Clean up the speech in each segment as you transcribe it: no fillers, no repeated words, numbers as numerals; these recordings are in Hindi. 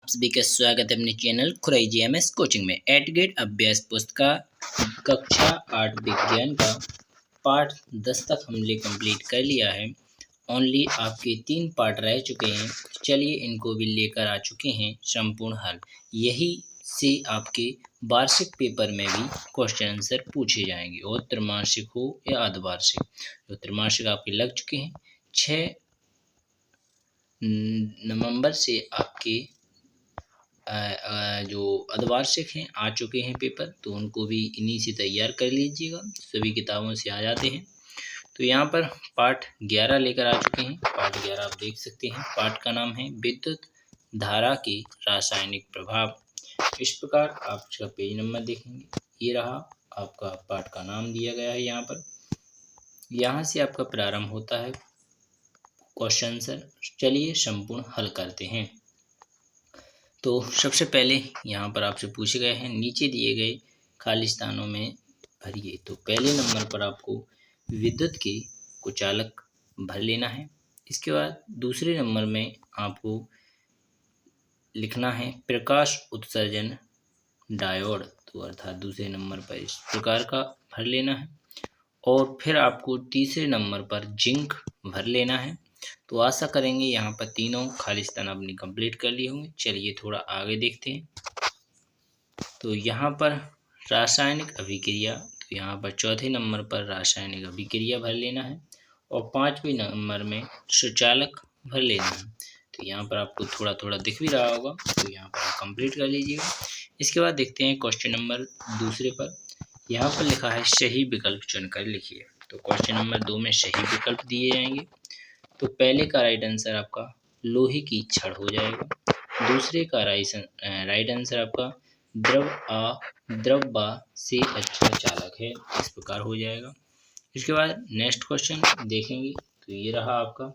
सभी का स्वागत है अपने चैनल खुराई जीएमएस कोचिंग में। एट ग्रेड अभ्यास पुस्तिका कक्षा 8 विज्ञान का पाठ 10 तक हमने कंप्लीट कर लिया है। ओनली आपके 3 पार्ट रह चुके हैं। चलिए इनको भी लेकर आ चुके हैं संपूर्ण हल। यही से आपके वार्षिक पेपर में भी क्वेश्चन आंसर पूछे जाएंगे, और त्रैमासिक हो या अर्धवार्षिक। तो त्रैमासिक आपके लग चुके हैं। 6 नवंबर से आपके जो अर्धवार्षिक हैं आ चुके हैं पेपर, तो उनको भी इन्हीं से तैयार कर लीजिएगा। सभी किताबों से आ जाते हैं। तो यहाँ पर पाठ 11 लेकर आ चुके हैं। पाठ 11 आप देख सकते हैं। पाठ का नाम है विद्युत धारा के रासायनिक प्रभाव। इस प्रकार आप इसका पेज नंबर देखेंगे, ये रहा आपका पाठ का नाम दिया गया है। यहाँ पर यहाँ से आपका प्रारंभ होता है क्वेश्चन आंसर। चलिए संपूर्ण हल करते हैं। तो सबसे पहले यहाँ पर आपसे पूछे गए हैं, नीचे दिए गए खाली स्थानों में भरिए। तो पहले नंबर पर आपको विद्युत के कुचालक भर लेना है। इसके बाद दूसरे नंबर में आपको लिखना है प्रकाश उत्सर्जन डायोड, तो अर्थात दूसरे नंबर पर इस प्रकार का भर लेना है। और फिर आपको तीसरे नंबर पर जिंक भर लेना है। तो आशा करेंगे यहाँ पर तीनों खाली स्थान आपने कंप्लीट कर लिए होंगे। चलिए थोड़ा आगे देखते हैं। तो यहाँ पर रासायनिक अभिक्रिया, तो यहाँ पर चौथे नंबर पर रासायनिक अभिक्रिया भर लेना है, और 5वें नंबर में सुचालक भर लेना है। तो यहाँ पर आपको थोड़ा थोड़ा दिख भी रहा होगा, तो यहाँ पर आप कंप्लीट कर लीजिएगा। इसके बाद देखते हैं क्वेश्चन नंबर दूसरे पर। यहाँ पर लिखा है सही विकल्प चुनकर लिखिए। तो क्वेश्चन नंबर 2 में सही विकल्प दिए जाएंगे। तो पहले का राइट आंसर आपका लोहे की छड़ हो जाएगा। दूसरे का राइट आंसर आपका द्रव्य से अच्छा चालक है, इस प्रकार हो जाएगा। इसके बाद नेक्स्ट क्वेश्चन देखेंगे। तो ये रहा आपका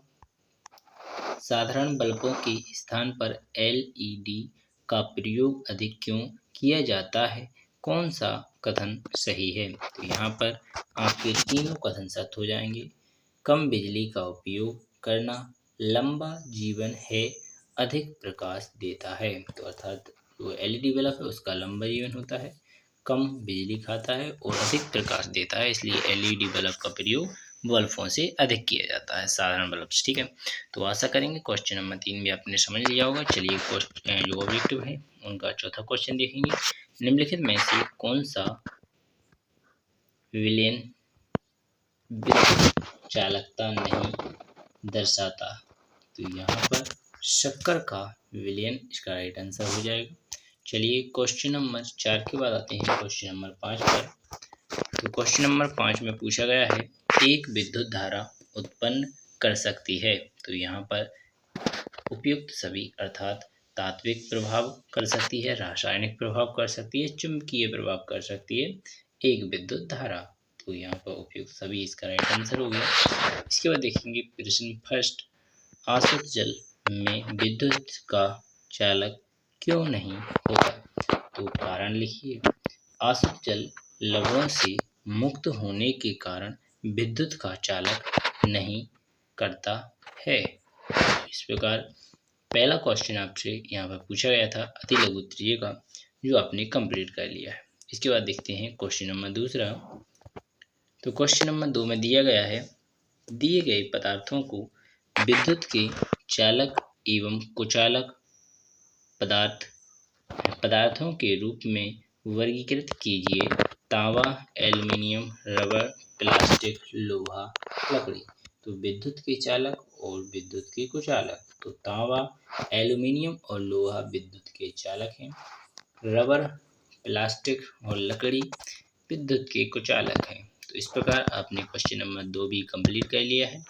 साधारण बल्बों के स्थान पर एलईडी का प्रयोग अधिक क्यों किया जाता है, कौन सा कथन सही है। तो यहाँ पर आपके तीनों कथन सत्य हो जाएंगे। कम बिजली का उपयोग करना, लंबा जीवन है, अधिक प्रकाश देता है। तो अर्थात जो एलईडी बल्ब है उसका लंबा जीवन होता है, कम बिजली खाता है और अधिक प्रकाश देता है, इसलिए एलईडी बल्ब का प्रयोग बल्बों से अधिक किया जाता है साधारण बल्ब से। ठीक है, तो आशा करेंगे क्वेश्चन नंबर 3 भी आपने समझ लिया होगा। चलिए जो ऑब्जेक्टिव है उनका चौथा क्वेश्चन देखेंगे। निम्नलिखित में से कौन सा विलयन विद्युत चालकता नहीं दर्शाता। तो यहाँ पर शक्कर का विलयन इसका राइट आंसर हो जाएगा। चलिए क्वेश्चन नंबर 4 के बाद आते हैं क्वेश्चन नंबर 5 पर। तो क्वेश्चन नंबर 5 में पूछा गया है एक विद्युत धारा उत्पन्न कर सकती है। तो यहाँ पर उपयुक्त सभी अर्थात तात्विक प्रभाव कर सकती है, रासायनिक प्रभाव कर सकती है, चुंबकीय प्रभाव कर सकती है एक विद्युत धारा। तो यहाँ पर उपयुक्त सभी इसका राइट आंसर हो गया। इसके बाद देखेंगे प्रश्न फर्स्ट, आसुत जल में विद्युत का चालक क्यों नहीं होता। तो कारण लिखिए। आसुत जल लवणों से मुक्त होने के कारण विद्युत का चालक नहीं करता है। इस प्रकार पहला क्वेश्चन आपसे यहाँ पर पूछा गया था अति लघु त्रिज्यीय का, जो आपने कंप्लीट कर लिया है। इसके बाद देखते हैं क्वेश्चन नंबर दूसरा। तो क्वेश्चन नंबर 2 में दिया गया है दिए गए पदार्थों को विद्युत के चालक एवं कुचालक पदार्थों के रूप में वर्गीकृत कीजिए। तांबा, एल्युमिनियम, रबर, प्लास्टिक, लोहा, लकड़ी। तो विद्युत के चालक और विद्युत के कुचालक। तो तांबा, एल्युमिनियम और लोहा विद्युत के चालक हैं। रबर, प्लास्टिक और लकड़ी विद्युत के कुचालक हैं। तो इस प्रकार आपने क्वेश्चन नंबर 2 भी कंप्लीट कर लिया है।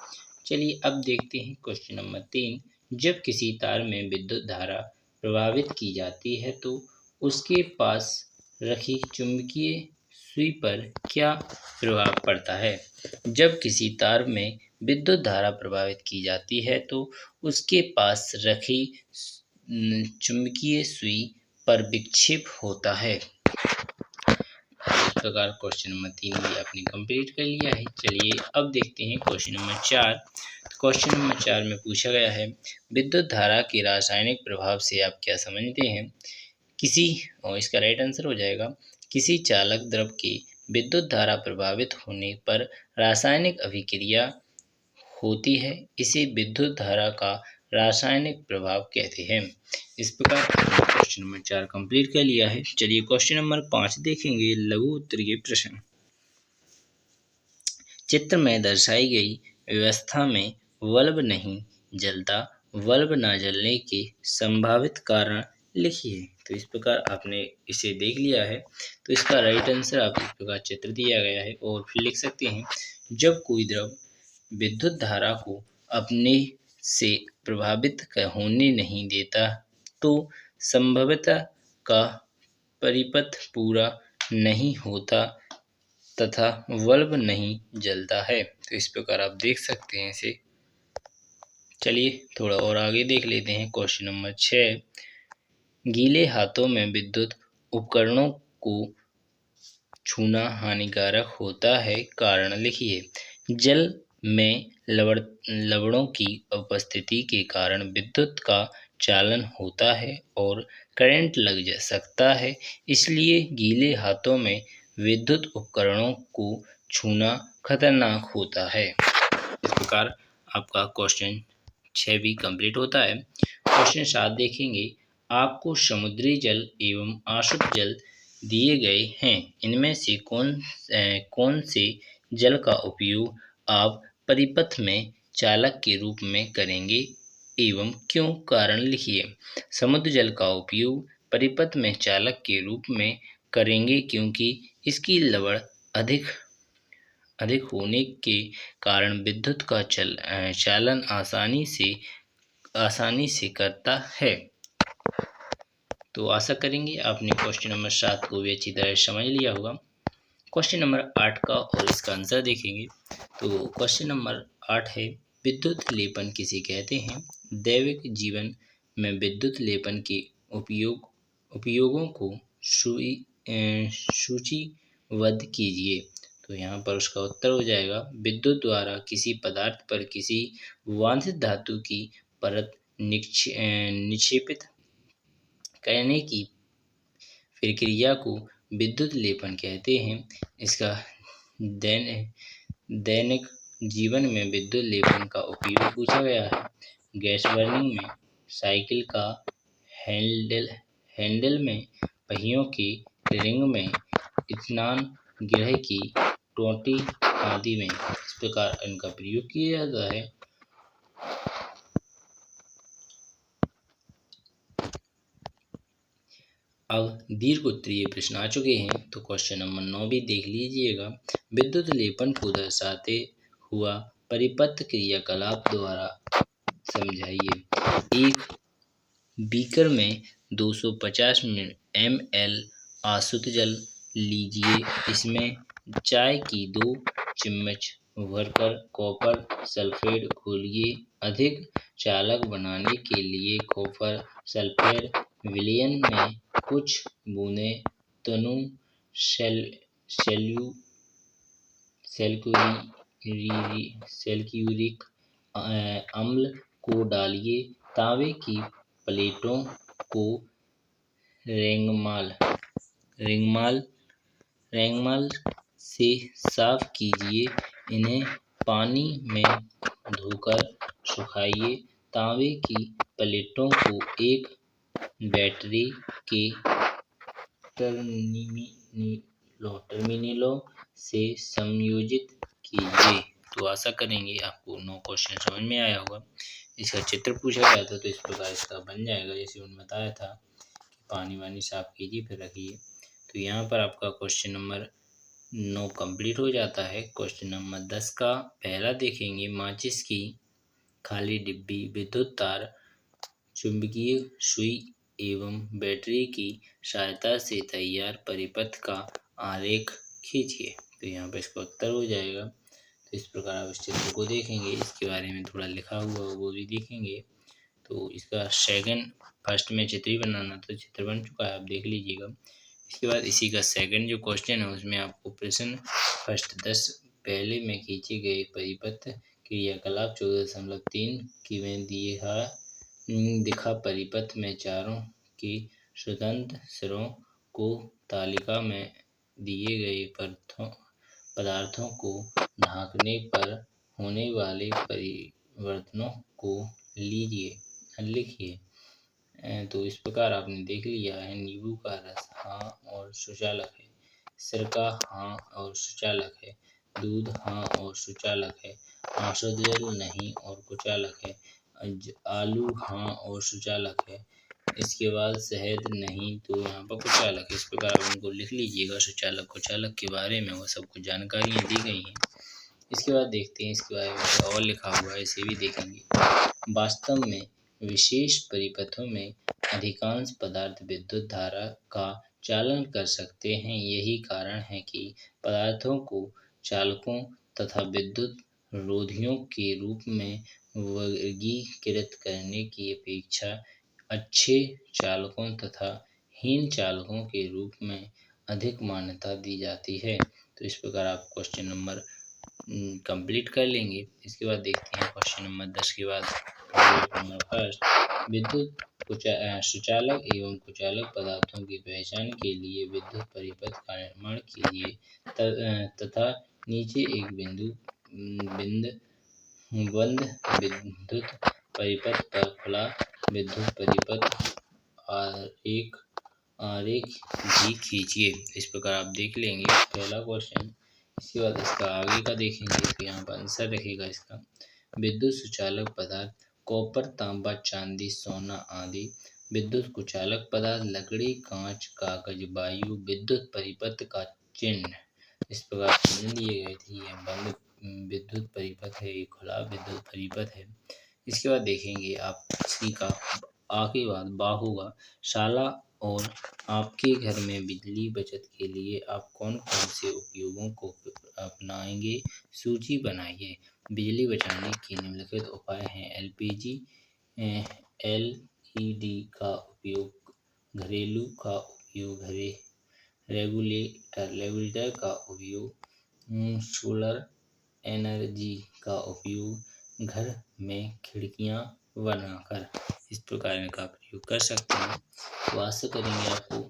चलिए अब देखते हैं क्वेश्चन नंबर 3। जब किसी तार में विद्युत धारा प्रवाहित की जाती है तो उसके पास रखी चुंबकीय सुई पर क्या प्रभाव पड़ता है। जब किसी तार में विद्युत धारा प्रवाहित की जाती है तो उसके पास रखी चुंबकीय सुई पर विक्षेप होता है। प्रकार क्वेश्चन नंबर 3 भी आपने कंप्लीट कर लिया है। चलिए अब देखते हैं क्वेश्चन नंबर 4। क्वेश्चन नंबर 4 में पूछा गया है, विद्युत धारा के रासायनिक प्रभाव से आप क्या समझते हैं? किसी, और इसका राइट आंसर हो जाएगा, किसी चालक द्रव की विद्युत धारा प्रभावित होने पर रासायनिक अभिक्रिया होती है, इसे विद्युत धारा का रासायनिक प्रभाव कहते हैं। इस प्रकार क्वेश्चन नंबर 4 कंप्लीट कर लिया है। चलिए क्वेश्चन नंबर 5 देखेंगे, लघु उत्तरीय प्रश्न। चित्र में दर्शाई गई व्यवस्था में बल्ब नहीं जलता, बल्ब न जलने के संभावित कारण लिखिए। तो इस प्रकार आपने इसे देख लिया है। तो इसका राइट आंसर आप इस प्रकार चित्र दिया गया है और फिर लिख सकते हैं, जब कोई द्रव विद्युत धारा को अपने से प्रभावित होने नहीं देता तो संभाव्यता का परिपथ पूरा नहीं होता तथा बल्ब नहीं जलता है। तो इस प्रकार आप देख सकते हैं इसे। चलिए थोड़ा और आगे देख लेते हैं। क्वेश्चन नंबर 6, गीले हाथों में विद्युत उपकरणों को छूना हानिकारक होता है, कारण लिखिए। जल में लवणों की उपस्थिति के कारण विद्युत का चालन होता है और करंट लग सकता है, इसलिए गीले हाथों में विद्युत उपकरणों को छूना खतरनाक होता है। इस प्रकार आपका क्वेश्चन 6 भी कंप्लीट होता है। क्वेश्चन 7 देखेंगे, आपको समुद्री जल एवं आशुद्ध जल दिए गए हैं, इनमें से कौन से जल का उपयोग आप परिपथ में चालक के रूप में करेंगे एवं क्यों, कारण लिखिए। समुद्र जल का उपयोग परिपथ में चालक के रूप में करेंगे क्योंकि इसकी लवण अधिक होने के कारण विद्युत का चालन आसानी से करता है। तो आशा करेंगे आपने क्वेश्चन नंबर 7 को भी अच्छी तरह समझ लिया होगा। क्वेश्चन नंबर 8 का और इसका आंसर देखेंगे। तो क्वेश्चन नंबर 8 है, विद्युत लेपन किसे कहते हैं? दैनिक जीवन में विद्युत लेपन के उपयोगों को सूचीबद्ध कीजिए। तो यहाँ पर उसका उत्तर हो जाएगा, विद्युत द्वारा किसी पदार्थ पर किसी वांछित धातु की परत निक्षेपित करने की प्रक्रिया को विद्युत लेपन कहते हैं। इसका दैनिक जीवन में विद्युत लेपन का उपयोग पूछा गया है। गैस बर्निंग में, साइकिल का हैंडल में, पहियों की रिंग में, स्नान गृह की टोंटी आदि में इस प्रकार इनका प्रयोग किया जाता है। अब दीर्घ उत्तरीय प्रश्न आ चुके हैं। तो क्वेश्चन नंबर 9 भी देख लीजिएगा। विद्युत लेपन को दर्शाते हुआ परिपथ क्रियाकलाप द्वारा समझाइए। एक बीकर में 250 ml आशुद्ध जल लीजिए, इसमें चाय की 2 चम्मच भरकर कॉपर सल्फेट घोलिए। अधिक चालक बनाने के लिए कॉपर सल्फेट विलयन में कुछ बूंदें तनु सल्फ्यूरिक अम्ल को डालिए। तांबे की प्लेटों को रेंगमाल से साफ कीजिए, इन्हें पानी में धोकर सुखाइए। तांबे की प्लेटों को एक बैटरी के टर्मिनलों से संयोजित कीजिए। तो आशा करेंगे आपको 9 क्वेश्चन समझ में आया होगा। इसका चित्र पूछा गया था तो इस प्रकार इसका बन जाएगा, जैसे उन्होंने बताया था कि पानी वानी साफ कीजिए फिर रखिए। तो यहाँ पर आपका क्वेश्चन नंबर 9 कंप्लीट हो जाता है। क्वेश्चन नंबर 10 का पहला देखेंगे, माचिस की खाली डिब्बी, विद्युत तार, चुंबकीय सुई एवं बैटरी की सहायता से तैयार परिपथ का आरेख खींचिए। तो यहाँ पर इसका उत्तर हो जाएगा। तो इस प्रकार आप इस चित्र को देखेंगे, इसके बारे में थोड़ा लिखा हुआ वो भी देखेंगे। तो इसका फर्स्ट में चित्र ही बनाना, तो चित्र बन चुका है, आप देख लीजिएगा। इसके बाद इसी का सेकंड जो क्वेश्चन है उसमें आपको प्रश्न फर्स्ट 10 पहले में खींचे गए परिपथ क्रियाकलाप 14.3 की में दिखा परिपथ में चारों की स्वतंत्र सिरों को तालिका में दिए गए पदार्थों को ढांकने पर होने वाले परिवर्तनों को लिखिए। तो इस प्रकार आपने देख लिया है। नींबू का रस हाँ और सुचालक है, सिरका हाँ और सुचालक है, दूध हाँ और सुचालक है, आशुद्ध जल नहीं और कुचालक है, आलू हाँ और सुचालक है। इसके बाद शहद नहीं तो यहाँ पर कुचालक है। इस प्रकार आप उनको लिख लीजिएगा। सुचालक कुचालक के बारे में वो सब कुछ जानकारियाँ दी गई हैं। इसके बाद देखते हैं इसके बारे में और लिखा हुआ है, इसे भी देखेंगे। वास्तव में विशेष परिपथों में अधिकांश पदार्थ विद्युत धारा का चालन कर सकते हैं। यही कारण है कि पदार्थों को चालकों तथा विद्युत रोधियों के रूप में वर्गीकृत करने की अपेक्षा अच्छे चालकों तथा हीन चालकों के रूप में अधिक मान्यता दी जाती है। तो इस प्रकार आप क्वेश्चन नंबर कंप्लीट कर लेंगे। इसके बाद देखते हैं क्वेश्चन नंबर 10 के बाद नंबर फर्स्ट, विद्युत सुचालक एवं कुचालक पदार्थों की पहचान के लिए विद्युत परिपथ का निर्माण कीजिए तथा नीचे एक बंद विद्युत परिपथ पर खुला विद्युत परिपथ आरेख भी खींचिए। इस प्रकार आप देख लेंगे पहला क्वेश्चन। इसके बाद इसका आगे का देखेंगे तो यहाँ पर आंसर रहेगा इसका। विद्युत सुचालक पदार्थ कॉपर, तांबा, चांदी, सोना आदि। विद्युत कुचालक पदार्थ लकड़ी, कांच, कागज, वायु। विद्युत परिपथ का चिन्ह। इस प्रकार चिन्ह दिए गए थे। यह बंद विद्युत परिपथ है, ये खुला विद्युत परिपथ है। इसके बाद देखेंगे आप इसी का आगे बाद होगा शाला और आपके घर में बिजली बचत के लिए आप कौन कौन से उपयोगों को अपनाएंगे, सूची बनाइए। बिजली बचाने के निम्नलिखित उपाय हैं। एलपीजी, एलईडी का उपयोग, घरेलू का उपयोग, रेगुलेटर का उपयोग, सोलर एनर्जी का उपयोग, घर में खिड़कियां बनाकर। इस प्रकार इनका प्रयोग कर सकते हैं। तो आशा करेंगे आपको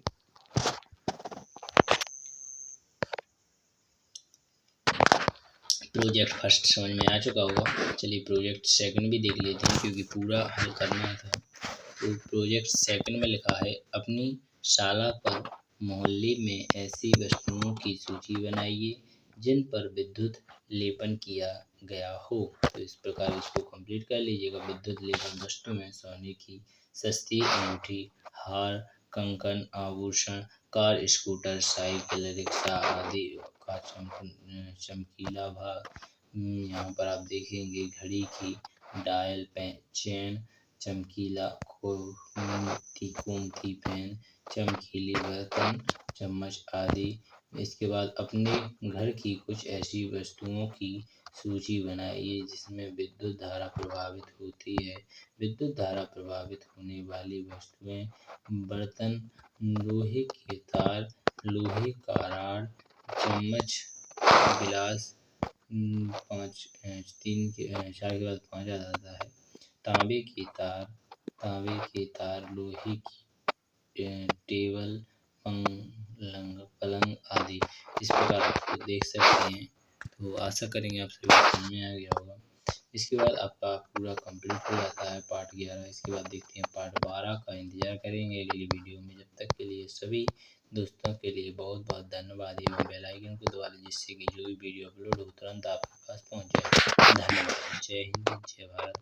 प्रोजेक्ट फर्स्ट समझ में आ चुका होगा। चलिए प्रोजेक्ट सेकंड भी देख लेते हैं क्योंकि पूरा हल करना था। तो प्रोजेक्ट सेकंड में लिखा है, अपनी शाला पर मोहल्ले में ऐसी वस्तुओं की सूची बनाइए जिन पर विद्युत लेपन किया गया हो। तो इस प्रकार इसको कंप्लीट कर लीजिएगा। विद्युत लेपन वस्तु में सोने की सस्ती अंगूठी, हार, कंकन, आभूषण, कार, स्कूटर, साइकिल, रिक्शा आदि का चमकीला भाग। यहाँ पर आप देखेंगे घड़ी की डायल, चेन, चमकीला कीमती पेन, चमकीली बर्तन, चम्मच आदि। इसके बाद अपने घर की कुछ ऐसी वस्तुओं की सूची बनाइए जिसमें विद्युत धारा प्रभावित होती है। विद्युत धारा प्रभावित होने वाली वस्तुएं: बर्तन, लोहे के तार, लोहे का रॉड, चम्मच, गिलास, 4 के बाद 5 आ जाता है। तांबे के तार, लोहे की टेबल, पलंग आदि। इस प्रकार आप देख सकते हैं। तो आशा करेंगे आप सभी को समझ में आ गया होगा। इसके बाद आपका पूरा कंप्लीट हो जाता है पार्ट 11। इसके बाद देखते हैं पार्ट 12 का इंतजार करेंगे अगली वीडियो में। जब तक के लिए सभी दोस्तों के लिए बहुत बहुत धन्यवाद एवं बेल आइकन को दबा लें जिससे कि जो भी वीडियो अपलोड हो तुरंत आपके पास पहुंच जाए। धन्यवाद। जय हिंद, जय भारत।